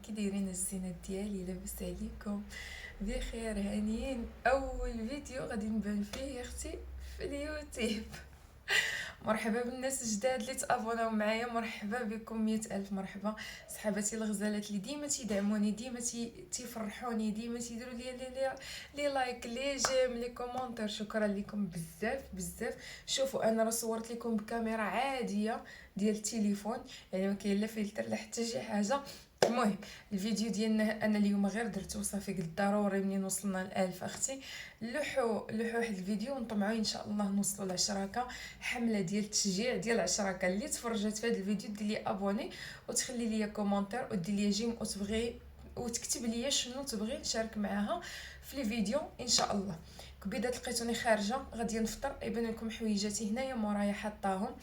كي دايرين الزينات ديالي؟ لاباس عليكم؟ بخير هانيين؟ اول فيديو غادي نبان فيه يا اختي في اليوتيوب. مرحبا بالناس الجداد اللي تابوناو معايا، مرحبا بكم، 100 الف مرحبا. صحاباتي الغزالات اللي ديما تيدعموني، ديما تيفرحوني، ديما تيديروا لي لايك، لي جيم، لي كومونتير، شكرا لكم بزاف بزاف. شوفوا انا راه صورت لكم بكاميرا عاديه ديال التليفون، يعني ما كاين لا فلتر لا حتى شي حاجه. المهم الفيديو ديالنا انا اليوم غير درته صافي، قلت ضروري منين وصلنا ل1000 اختي لوحو واحد الفيديو ونطمعوا ان شاء الله نوصلوا ل10 حمله ديال التشجيع ديال 10. اللي تفرجت في هذا الفيديو دير لي ابوني وتخلي لي كومونتير ودير لي جيم وتبغي وتكتب لي شنو تبغي نشارك معاها في الفيديو ان شاء الله. كبيدات لقيتوني خارجه غادي نفطر، يبان لكم حويجاتي هنايا مورايا حطاهم.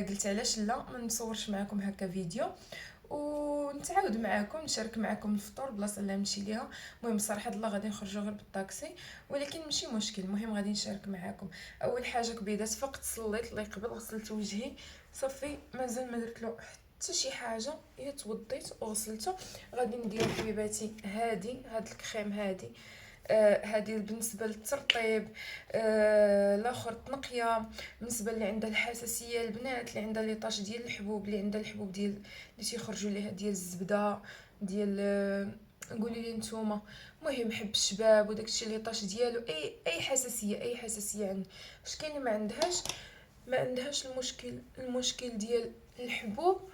قلت علاش لا ما نصورش معكم هكا فيديو ونتعاود معاكم، نشارك معاكم الفطور بلاصه اللي نمشي ليها. المهم صراحه الله غادي نخرجوا غير بالطاكسي، ولكن ماشي مشكل، المهم غادي نشارك معاكم. اول حاجه كبيدات فقت صليت اللي قبل، غسلت وجهي صافي، مازال ما درت له حتى شي حاجه، هي توضيت وغسلته. غادي ندير حبيباتي هاد الكريم هادي. هذه بالنسبه للترطيب. الاخر التنقيه بالنسبه اللي عندها الحساسيه، البنات اللي عندها لي طاش ديال الحبوب، اللي عندها الحبوب ديال اللي تيخرجوا ليها ديال الزبده ديال قولوا لي نتوما. المهم حب الشباب وداكشي اللي طاش ديالو، اي حساسيه، اي حساسيه عند اش كاين اللي ما عندهاش المشكل ديال الحبوب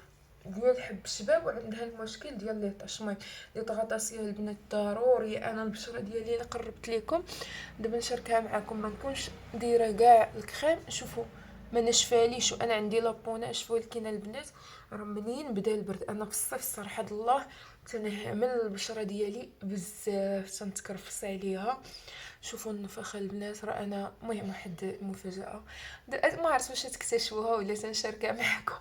ديال حب الشباب، وعندها المشكل ديال لي طاش. المهم لي طغاطاسيه البنات ضروري، انا البشره ديالي اللي قربت لكم دابا نشاركها معكم، ما نكونش دايره كاع الكريم. شوفوا ما نشفاليش وانا عندي لابو ناشفه، ولكن البنات راه منين بدا البرد انا في الصيف صراحه الله تنهمل البشره ديالي بزاف، تنتكرفس عليها. شوفوا النفخه البنات، راه انا المهم واحد المفاجاه ما عرفت واش تكتشفوها ولا تنشاركها معكم.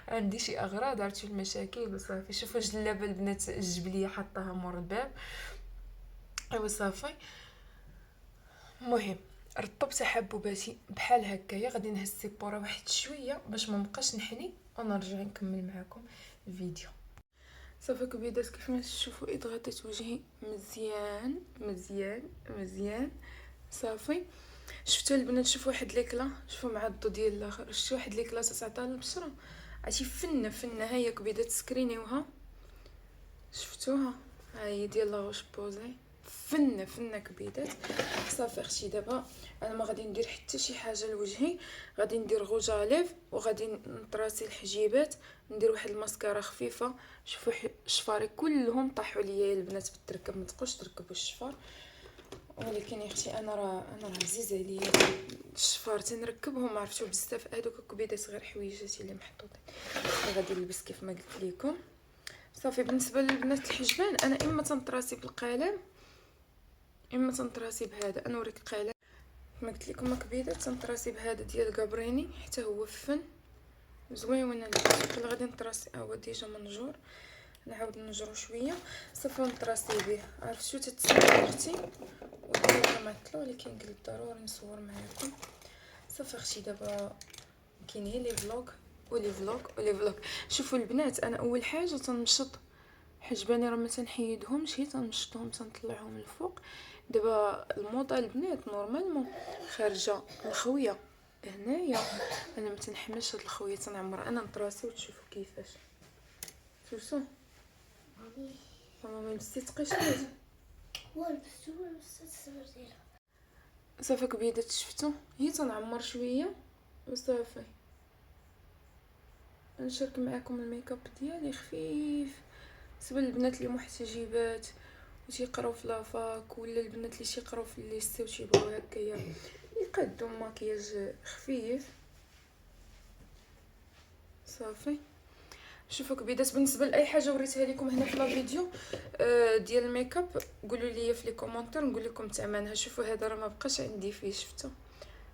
عندي شي اغراض عرفتي المشاكل وصافي. شوفوا جلابه البنات الجبليه حطاها مور الباب، ايوا صافي. المهم رطبت حبوباتي بحال هكايا، غادي نهز السيبوره واحد شويه باش ما نبقاش نحني ونرجع نكمل معكم الفيديو. صافي كبيدات كيف ما تشوفوا اضغطيت وجهي مزيان مزيان مزيان صافي. شفتوا البنات؟ شوفوا واحد ليكلا، شوفوا مع الضو ديال الاخر، شفتوا واحد ليكلا تعطى للبشره عرفتي فنه هيا كبيدات سكرينيوها، شفتوها؟ ها هي ديال لا روش بوزي، فنه كبيدات. صافي اختي دابا انا ما غادي ندير حتى شي حاجه لوجهي، غادي ندير غوجا ليف وغادي نطراسي الحجيبات، ندير واحد الماسكارا خفيفه. شوفوا شفاري كلهم طاحوا ليا البنات بالتركب، ما تبقوش تركبوا الشفار، ولكن يا اختي انا راه عزيز عليا الشفار تنركبهم، عرفتوا بزاف هذوك كبيدات غير حويجاتي اللي محطوطين غادي نلبس كيف ما قلت لكم. صافي بالنسبه للبنات الحجبان انا اما تنطراسي بالقلم اما تنطراسي بهذا، نوريك القلم كما قلت لكم كبيدات، تنطراسي بهذا ديال غابريني حتى هو فن زوين وانا اللي غادي نطراسي هو ديجا منجور، نعاود ننجرو شويه صافي نطراسي به. عرفتوا تتصور اختي ودابا كنعطلو، ولكن قلت ضروري نصور معكم. صافي اختي دابا كاين لي فلوغ ولي فلوغ. شوفوا البنات انا اول حاجه تنمشط حجباني، راه ما تنحيدهمش، هي تنمشطهم تنطلعهم الفوق. دابا الموطه البنات نورمالمون خارجه الخويه هنايا، انا ما تنحملش هاد الخويه، تنعمر انا نطراسي وتشوفوا كيفاش. شفتوا ماما لبستي تقيشات صافي كبيدات، شفتوا هي تنعمر شويه وصافي. نشارك معكم الميك اب ديالي خفيف بالنسبه للبنات اللي محتجبات وتيقراو في لافاك، ولا البنات اللي تيقراو في الليسي وتيبغيو هكايا يقادو مكياج خفيف. صافي شوفوا كبيدات بالنسبه لاي حاجه وريتها لكم هنا في الفيديو ديال الميك اب قولوا لي في لي كومونتير نقول لكم ثمنها. شوفوا هذا راه ما بقاش عندي فيه، شفتوا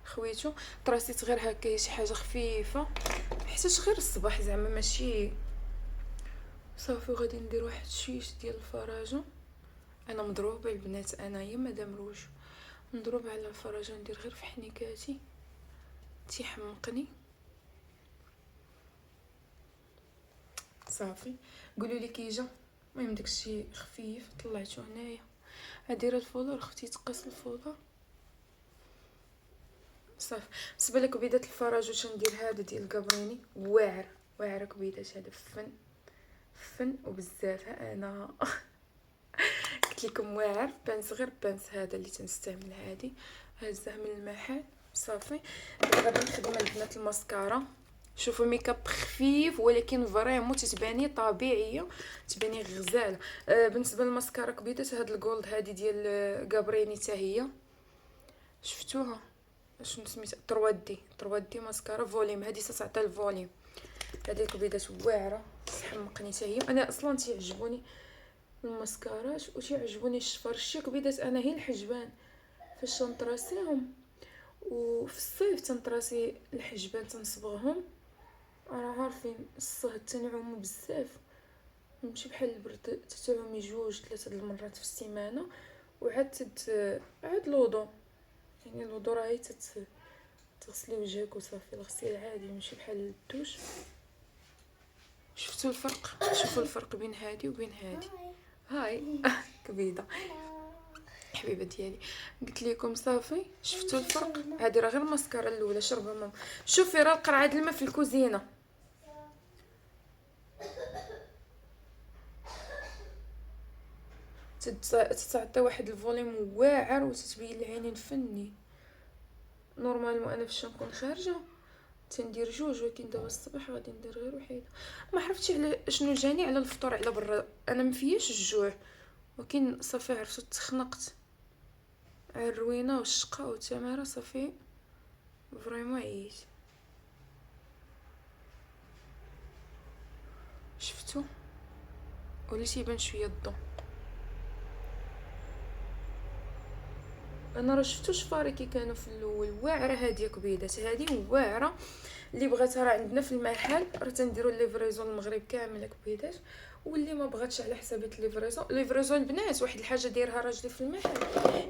خويتو طراسيت غير هكايا شي حاجه خفيفه حيت غير الصباح زعما ماشي. صافي غادي ندير واحد شويش ديال الفراجه، انا مضروبه البنات، انايا مدام روج مضروبه على الفراجه، ندير غير في حنيكاتي تيحمقني. صافي قولوا لي كي جا المهم داكشي خفيف طلعته هنايا. غادير الفولور اختي تقيس الفولور صافي. بالنسبه لكبيدات الفراج واش ندير هذا ديال الكابريني واعر واعر كبيدات هذا فن وبزاف. انا قلت لكم واعر بانس غير بانس هذا اللي تنستعمل هادي هزه من المحل صافي. دابا غادي نخدم البنات الماسكارا. شوفوا ميكاب خفيف ولكن فريمون تتباني طبيعيه تباني غزاله. بالنسبه للماسكارا كبيدات هاد الجولد هادي ديال كابريني حتى هي شفتوها شنو سميتها 3 دي ماسكارا فوليوم. هذه تعطي الفوليوم. هذه كبيدات واعره تحمقني حتى هي. انا اصلا تيعجبوني الماسكارات وتيعجبوني الشفر الشي كبيدات. انا هي الحجبان فاش تنطراسيهم وفي الصيف تنطراسي الحجبان تنصبغهم. راه عارفين الصهد تنعوم بزاف ماشي بحال البرد تتعومي 2-3 المرات في السيمانه وعاد عاد لوضو يعني الوضو راهي تغسلي وجهك وصافي الغسيل عادي ماشي بحال الدوش. شفتوا الفرق؟ شوفوا الفرق بين هادي وبين هادي. هاي كبيده حبيبه ديالي قلت لكم صافي. شفتوا الفرق؟ هذه راه غير الماسكارا الاولى شربها ماما. شوفي راه القرعه د الماء في الكوزينه. تتعطي واحد الفوليوم واعر وتتبين العينين فني. نورمالمون انا فاش نكون خارجه تندير 2 ولكن دابا الصباح غادي ندير غير وحيده. ما عرفتش على شنو جاني على الفطور على برا. انا مفياش الجوع ولكن صافي عرفتو تخنقت على الروينه والشقه والتماره صافي فريمون عييت. شفتو ولا تيبان شويه الضو. انا راه شفتو شفاري كي كانوا في الاول واعره. هاديه كبيدات هادي واعره اللي بغاتها راه عندنا في المحل راه تنديروا ليفريزون المغرب كامل كبيدات. واللي ما بغاتش على حسابات ليفريزون البنات واحد الحاجه دايرها راجلي في المحل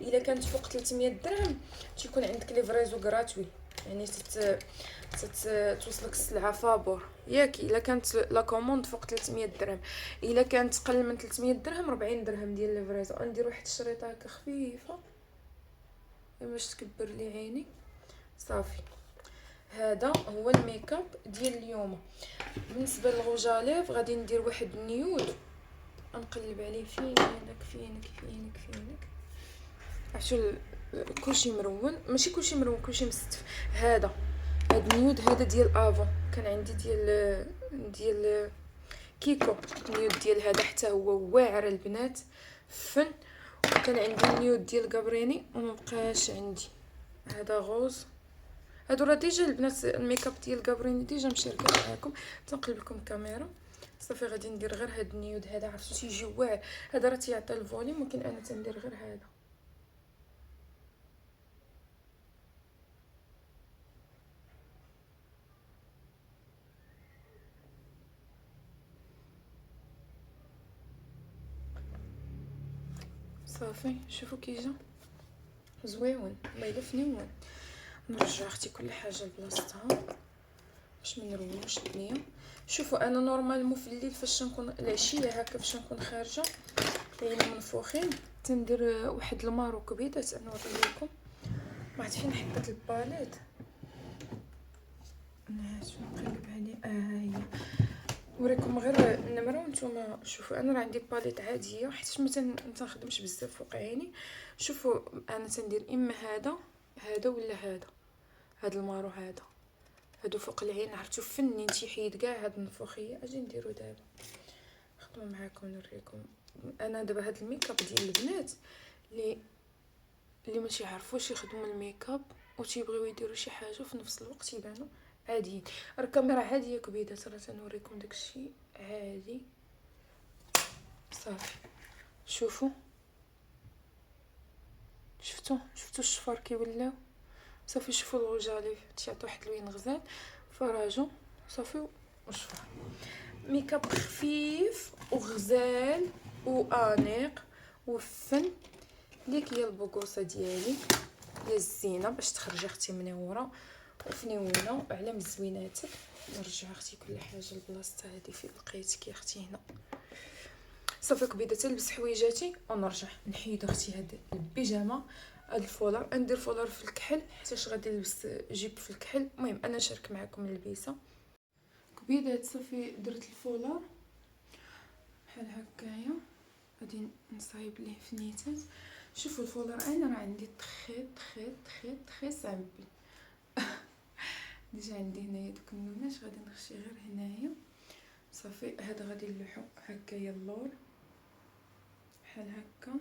الا كانت فوق 300 درهم تيكون عندك ليفريزو غراتوي يعني توصلك السلعه فابور ياك. الا كانت لا كوموند فوق 300 درهم الا كانت قل من 300 درهم 40 درهم ديال ليفريزو. ندير واحد الشريطه هكا خفيفه باش تكبر لي عيني صافي. هذا هو الميكاب ديال اليوم. بالنسبه للغوجاليف غادي ندير واحد النيود نقلب عليه فينك عرفتوا كلشي مرون ماشي كلشي مرون كلشي مستف. هذا النيود هذا ديال افون كان عندي ديال كيكو. النيود ديال هذا حتى هو واعر البنات فن. وكان عندي النيود ديال كابريني وما بقاش عندي. هذا غوز. هادو راه ديجا البنات الميكاب ديال كابريني ديجا مشاركه معاكم. تنقلب لكم الكاميرا صافي. غادي ندير غير هاد النيود هذا عرفتو تيجي واعر. هذا راه تيعطي الفوليوم ولكن انا تندير غير هذا صافي. شوفوا كيجا زويون الله الا فنيون. نرجع اختي كل حاجه لبلاصتها باش ما نروش الدنيا. شوفوا انا نورمالمون في الليل فاش نكون العشيه هكا فاش نكون خارجه عيني منفوخين تندير واحد المارو كبيدات. انا نوري لكم ما عرفت فين حطيت الباليت. شنو نقلب عليه هي وريكم غير النمره وانتم شوفوا. انا راه عندي باليت عاديه حيت ما تنخدمش بزاف فوق عيني. شوفوا انا تندير اما هذا ولا هذا المارو هادو فوق العين عرفتو فني تيحيد كاع هاد النفوخيه. اجي نديرو دابا نخدمو معاكم نوريكم. انا دابا هاد الميكاب ديال البنات اللي ماشي يعرفوش يخدموا الميكاب وتيبغيو يديروا شي حاجه وفي نفس الوقت يبانوا عاديين. راه الكاميرا عاديه كبيدات راه تنوريكم داكشي عادي صافي. شوفوا شفتوا الشفار كيولاو صافي. شوفوا الغوجاليف تيعطي واحد اللون غزال فراجو صافي. وشفار ميكاب خفيف وغزال وانيق وفن ليك هي البوكوسه ديالي هي الزينه باش تخرجي اختي منوره وفنيونه وعلى مزويناتك. نرجع اختي كل حاجه لبلاصتها. هذه في لقيتك يا اختي هنا صافي كبيده تلبس حويجاتي ونرجع نحيد اختي هاد البيجامه، هاد الفولار ندير فولار في الكحل حيتاش غادي نلبس جيب في الكحل. المهم انا نشارك معكم اللبسه. كبيده صافي درت الفولار بحال هكايا، غادي نصايب ليه في نيتات. شوفوا الفولار انا راه عندي تخي صعيب ديجا عندي هنايا دوك النوناش غادي نخشي غير هنايا. صافي هذا غادي نلوحو هكايا اللور بحال هكا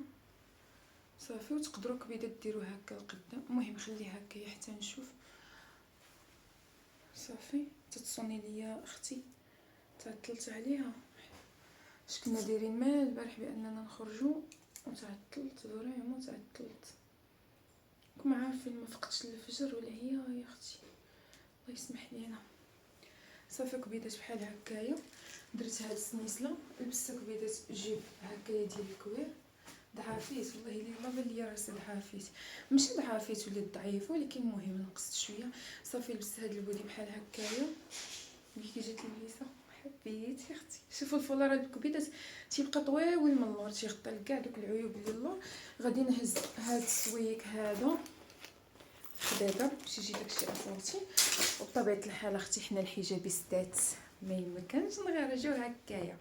صافي. وتقدروا كبيده ديروا هكا لقدام، المهم خليه هكايا حتى نشوف. صافي تتصوني ليا اختي تعطلت عليها، اش كنا دايرين مال البارح باننا نخرجوا وتعطلت فريمون تعطلت. راكم عارفين ما فقتش الفجر ولا هي يا اختي الله يسمح لينا. صافي كبيدات بحال هكايا درت هاد السنيسله لبست كبيدات جيب هكايا ديال الكوير ضعافيت والله الا ما بان ليا راسي ضعافيت، ماشي ضعافيت وليت ضعيفه ولكن المهم نقصت شويه. صافي لبست هاد البودي بحال هكايا كي جات اللبسه حبيت يا اختي. شوفوا الفولار هاد الكبيدات تيبقى طويل من اللور تيغطي كاع دوك العيوب اللي اللور. غادي نهز هاد السويك هذا دابا باش يجي داكشي اصوتي. وبطبيعه الحال اختي حنا الحجابيستات ما يمكنش نغيرجيو هكايا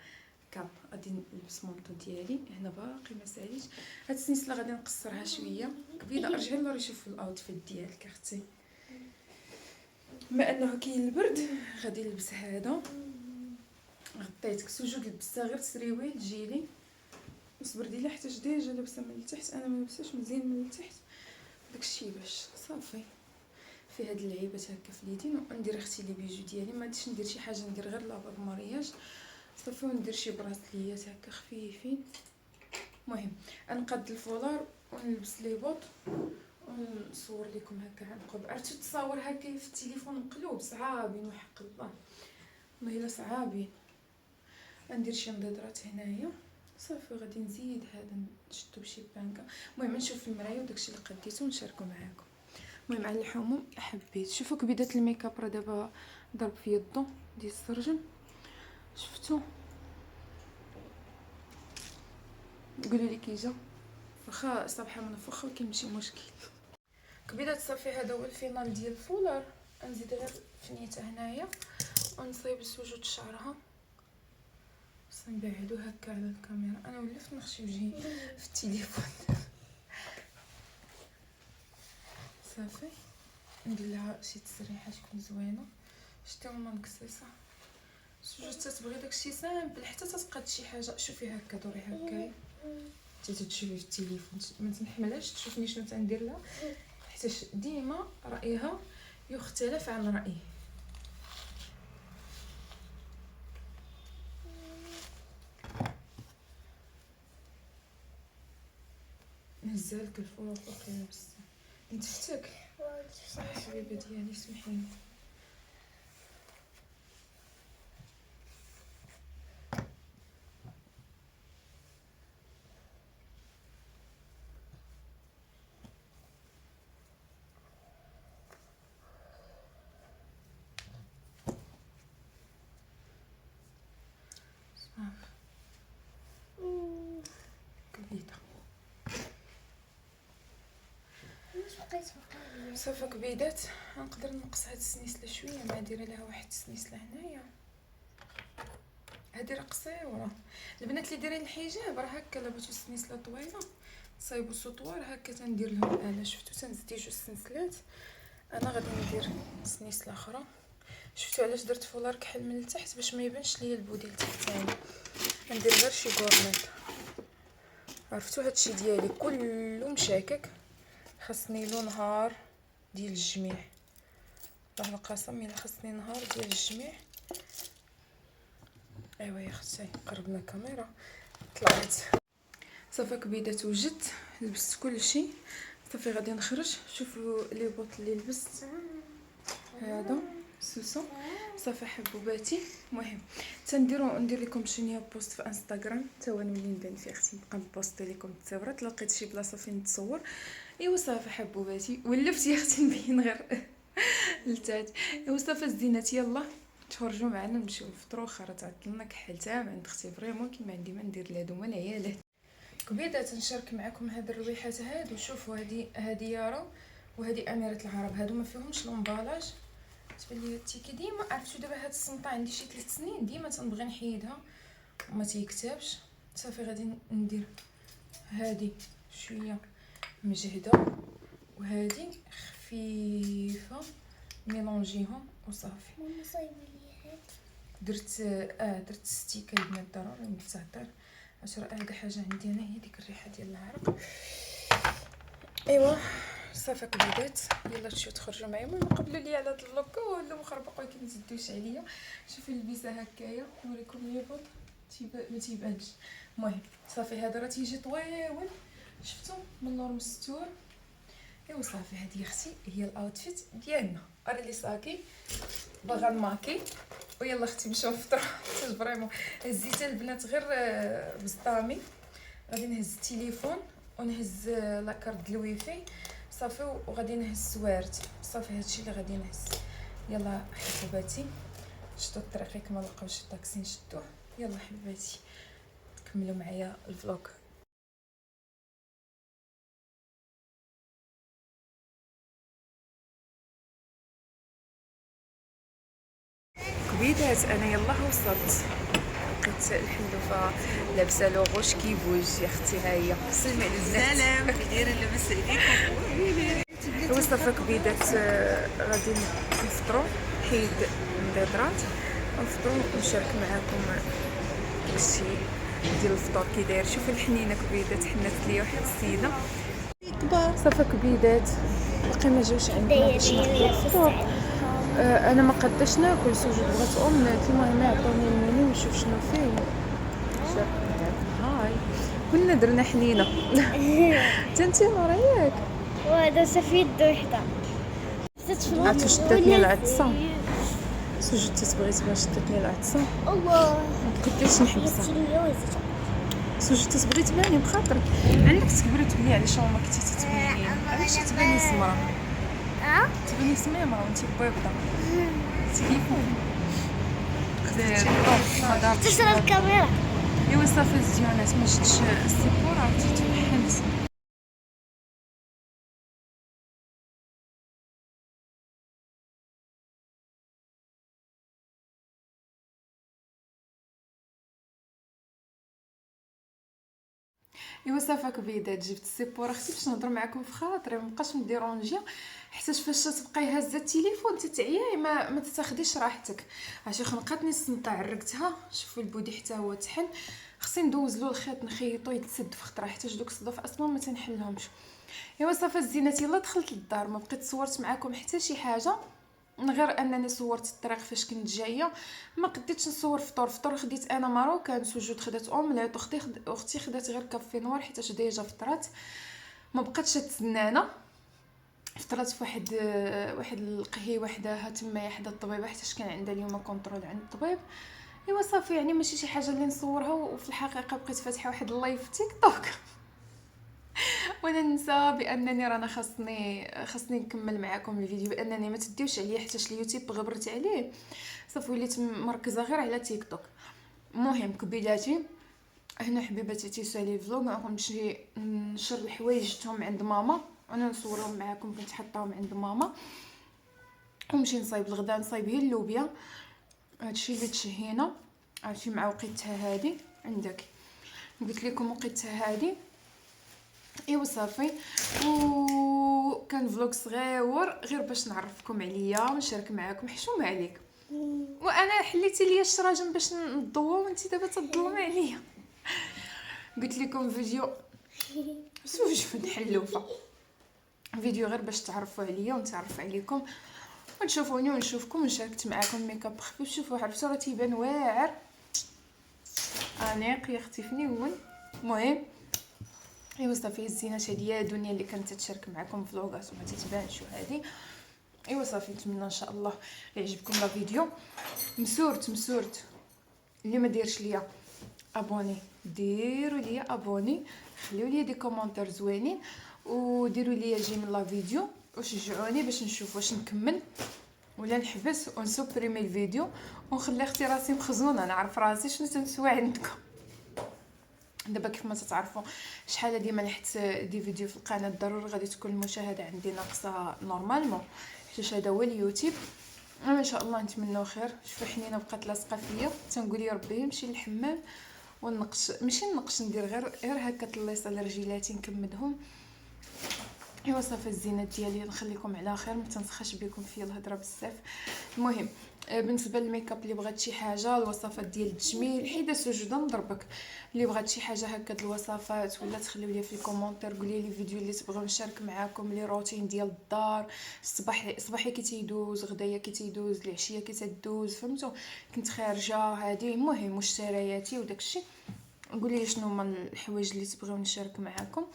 كاب. غادي نلبس مونطو ديالي هنا باقي ما ساليش. هاد السنسله غادي نقصرها شويه. كبيده ارجعي لورا شوفي الاوتفيت ديالك اختي. بما انه كاين البرد غادي نلبس هذا. غطيتك سجود لبستها غير تسريويل جيلي وصبردي لي حتى ديجا لابسه من التحت. انا ما لابساش مزيان من التحت داكشي باش صافي في هاد اللعيبات هكا في اليدين. وندير اختي لي بيجو ديالي ما غاديش ندير شي حاجه ندير غير لاباط مارياج صافي وندير شي براسليات هكا خفيفين. المهم نقاد الفولار ونلبس لي بوط ونصور لكم هكا عنقب. عرفتوا التصاور هكا في التليفون مقلوب صعابين وحق الله والله الا صعابين. ندير شي مضيدرات هنايا صافي. غادي نزيد هذا نشدو بشي بانكا. المهم نشوف في المرايه وداكشي اللي قديته ونشاركو معاكم. المهم على الحموم حبيت. شوفوا كبيدات الميكاب راه دابا ضرب في يدو ديال السرجم شفتوا. قولوا لي كي جا واخا صباحه منفوخه ولكن ماشي مشكل. كبيدات صافي هذا هو الفينال ديال الفولار. نزيد غير فنيته هنايا ونصايب سجود شعرها بس نبعدو هكا على الكاميرا. انا ولفت نخشي وجهي في التليفون صافي ندير لها شي تسريحه تكون زوينه. شتي هما القصيصه سجود تتبغي داكشي سامبل حتى تتقاد شي حاجه. شوفي هكا دوري هكايا حتى تشوفي في التليفون ما تنحملهاش تشوفني شنو تندير لها حيت ديما رايها يختلف عن رايي. نهزالك الفولار فوقيا بس نتفتك حبيبه ديالي سمحيلي. كبيده صافي كبيدات نقدر نقص هاد السنيسله شويه مع دايره لها واحد السنيسله هنايا. هادي راه قصيره. البنات اللي دايرين الحجاب راه هكا لابسوا السنيسله طويله صايبوا سطوار هكا تندير لهم انا شفتوا تنزيد جوج السنسلات. انا غادي ندير سنيسله اخرى. شفتوا علاش درت فولار كحل من التحت باش ما يبانش ليا البودي التحتاني. ندير غير شي غورميط. عرفتوا هادشي ديالي كله مشاكك خاصني له نهار ديال الجميع. راه القسم الا خاصني نهار ديال الجميع. ايوا يا اختي قربنا الكاميرا طلعت صافي كبيدات وجدت لبست كلشي صافي. غادي نخرج. شوفوا لي بوط اللي لبست هذا سوسو صافي حبوباتي. المهم ندير لكم شي بوست في انستغرام حتى هو نولي نبان فيه اختي نبقى نبوستي لكم التصاورات. لقيت شي بلاصه فين نتصور ايوا صافي حبوباتي ولفت يا اختي نبين غير لتات. ايوا صافي الزينات يلا تخرجوا معنا نمشيو نفطروا. خرا تعطلنا كحلتها ما عند اختي فريمون كيما عندي ما ندير لهادو هما العيالات. كبيده تنشارك معكم هاد الريحات هادو. شوفوا هادي يارا وهادي اميره العرب، هادو ما فيهمش لومبالاج. تبان لي التيكي ديما عرفتو. دابا هاد الصنطه عندي شي 3 سنين ديما تنبغي نحيدها وما تيكتبش. صافي غادي ندير هادي شويه مجهده وهادي خفيفه ميلونجيهم وصافي. ماما صايبه لي هاد درت ستيكه البنات ضروري متعطر 10. هاد حاجه عندي انا هي ديك الريحه ديال العرق. ايوا صافي كبيدات يلا تمشيو تخرجوا معايا. المهم قبلوا لي على هاد الفلوق كله مخربق ولكن ما تزدوش عليا. شوفوا اللبسه هكايا نوريكم لي بوط ما تيبانش. المهم صافي هذا راه تيجي طويول شفتوا من اللور مستور. ايوا صافي هذه اختي هي الاوتفيت ديالنا. راه لي صاكي باغا الماكي ويلا اختي نمشيو نفطروا. حيت فريمون هزيت البنات غير بسطامي. غادي نهز التليفون ونهز لاكارت ديال الويفي صافي وغادي نهز سوارت صافي. هادشي اللي غادي نهز. يلا حبيباتي شدوا الطريق كما لقاو شي طاكسي نشدوه. يلا حبيباتي كملوا معايا الفلوق. كبيدات انا يلا وصلت لقيت الحلوفه لابسه لو غوش كيبوج يا اختي. ها هي سلمي على الزلام. سلام كدير لاباس عليكم؟ وصافي كبيدات غادي نفطروا حيد مبادرات نفطروا ونشارك معكم داكشي ديال الفطور كي داير. شوفوا الحنينه كبيدات حنات ليا واحد السيده كبار صافي كبيدات باقي ما جاوش عندنا باش ناكلوا الفطور. انا ما قداش ناكل سوجد بغات اومليت. المهم عطوني المنيو ونشوف شنو فيه. هاي كنا درنا حنينه تنتي نورا ياك وهذا سفيد وحده عرفتو شدتني العطسه. سوجد تتبغي تبان شدتني العطسه الله ما كنتش نحبسها. سوجد تتبغي تباني بخاطرك عندك تكبري تقولي علاش ما كنتي تتبيني علاش تباني سمره تباني سميمه وانت بيضه تليفون خدير تشرب الكاميرا. ايوا صافي الزيونات ما شفتش السيبور عرفتي توحلت. ايوا صافا كبيدات جبت السيبور اختي باش نهضر معكم في خاطري مابقاش مديرونجيا. حيت فاش تبقاي هازه التليفون تتعياي ما تاخديش راحتك. عرفتي خنقاتني السنطه عرقتها. شوفوا البودي حتى هو تحل. خصني ندوز له الخيط نخيطو يتسد في خطره حيت دوك الصدف اصلا ما تنحلهمش. ايوا صافا الزينات يلا دخلت للدار ما بقيت صورت معكم حتى شي حاجه غير انني صورت الطريق فاش كنت جايه. ما قديتش نصور فطور خديت انا ماروكان سوجود خدات اومليت واختي خدات غير كافي نوار حيت ديجا فطرات ما بقاتش تسنانه. فطرات في واحد القهي وحدها تما حدا الطبيبه حيت كان عندها اليوم كونطرول عند الطبيب. ايوا صافي يعني ماشي شي حاجه اللي نصورها. وفي الحقيقه بقيت فاتحه واحد اللايف في تيك توك وانا ننسى بانني رانا خاصني نكمل معكم الفيديو بانني ما تديوش عليا حتى اليوتيوب غبرت عليه. صافي وليت مركزه غير على تيك توك. المهم كبيداتي هنا حبيباتي تيسالي فلوغ غنمشي نشر الحوايج جبتهم عند ماما وانا نصورهم معكم. كنت حطاهم عند ماما ونمشي نصايب الغدا. نصايب هي اللوبيا هادشي اللي تشهينا عرفتي مع وقيتها هادي عندك قلت لكم وقيتها هادي. ايوا صافي وكان فلوق صغير غير باش نعرفكم عليا ونشارك معكم. حشومه عليك وانا حليتي ليا الشراجم باش نضوى وانت دابا تضلمي عليا. قلت لكم فيديو سوف نحلوفه فيديو غير باش تعرفوا عليا ونتعرف عليكم ونشوفوني ونشوفكم ونشاركت معكم ميكاب خفيف. شوفوا عرفتوا راه تيبان واعر انيق يا اختي فنيون. المهم ايوا صافي الزينات هادي هي الدنيا اللي كانت تشارك معكم فلوغات وما تتبانش وهادي. ايوا صافي نتمنى ان شاء الله يعجبكم لا فيديو. مسورت اللي ما ديرش ليا ابوني ديروا ليا ابوني خليوا لي دي كومونتير زوينين وديروا لي جيم لا فيديو وشجعوني باش نشوف واش نكمل ولا نحبس ونسوبريمي الفيديو ونخلي اختي راسي مخزونه، نعرف راسي شنو تنسوى عندكم. دابا كيف ما تتعرفوا شحال هادي ما نحت دي فيديو في القناه، ضروري غادي تكون المشاهده عندي ناقصه نورمالمون، حيت هذا هو اليوتيوب. ان شاء الله نتمنوا خير. شوفي حنينه بقات لاصقه فيا، تنقول يا ربي نمشي للحمام ونقش، ماشي نقش، ندير غير هكا تليصه لرجيلاتي نكمدهم. ايوا صافي الزينات ديالي نخليكم على خير، ما تنسخش بكم فيا الهضره بزاف. المهم بالنسبه للميك اب، اللي بغات شي حاجه الوصفات ديال التجميل حيده سجوده نضربك، اللي بغات شي حاجه هكا د الوصفات ولا تخليو لي في الكومونتير، قولي لي فيديو اللي تبغيو نشارك معاكم، لي روتين ديال الدار، صباحي كي تيدوز، غدايا كي تيدوز، العشيه كي تدوز، فهمتوا؟ كنت خارجه هذه، المهم مشترياتي وداكشي. قولي لي شنو هما الحوايج اللي تبغيو نشارك معاكم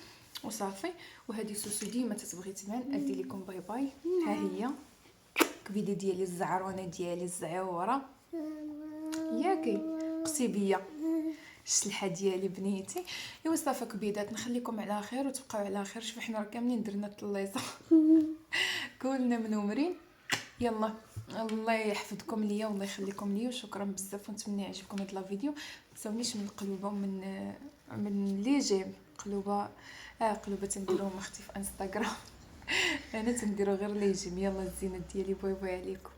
وصافي. وهذه سوسو ديما تتبغي تبان، ادي لكم باي باي. ها هي كبيده ديالي الزعرونه ديالي الزعوره، ياكي قصيبيه الشلحه ديالي بنيتي. ايوا صافي كبيدات، نخليكم على خير وتبقاو على خير. شوف حنا راه كاملين درنا الطليصه كلنا منورين. يلا الله يحفظكم ليا والله يخليكم ليا، وشكرا بزاف، ونتمنى يعجبكم هذا الفيديو. ما تنساونيش من القلوبه من لي جيم قلوبه، قلوبه تنديروهم اختي في انستغرام انا تنديرو غير لي جيم. يلا الزينات ديالي، باي باي عليكم.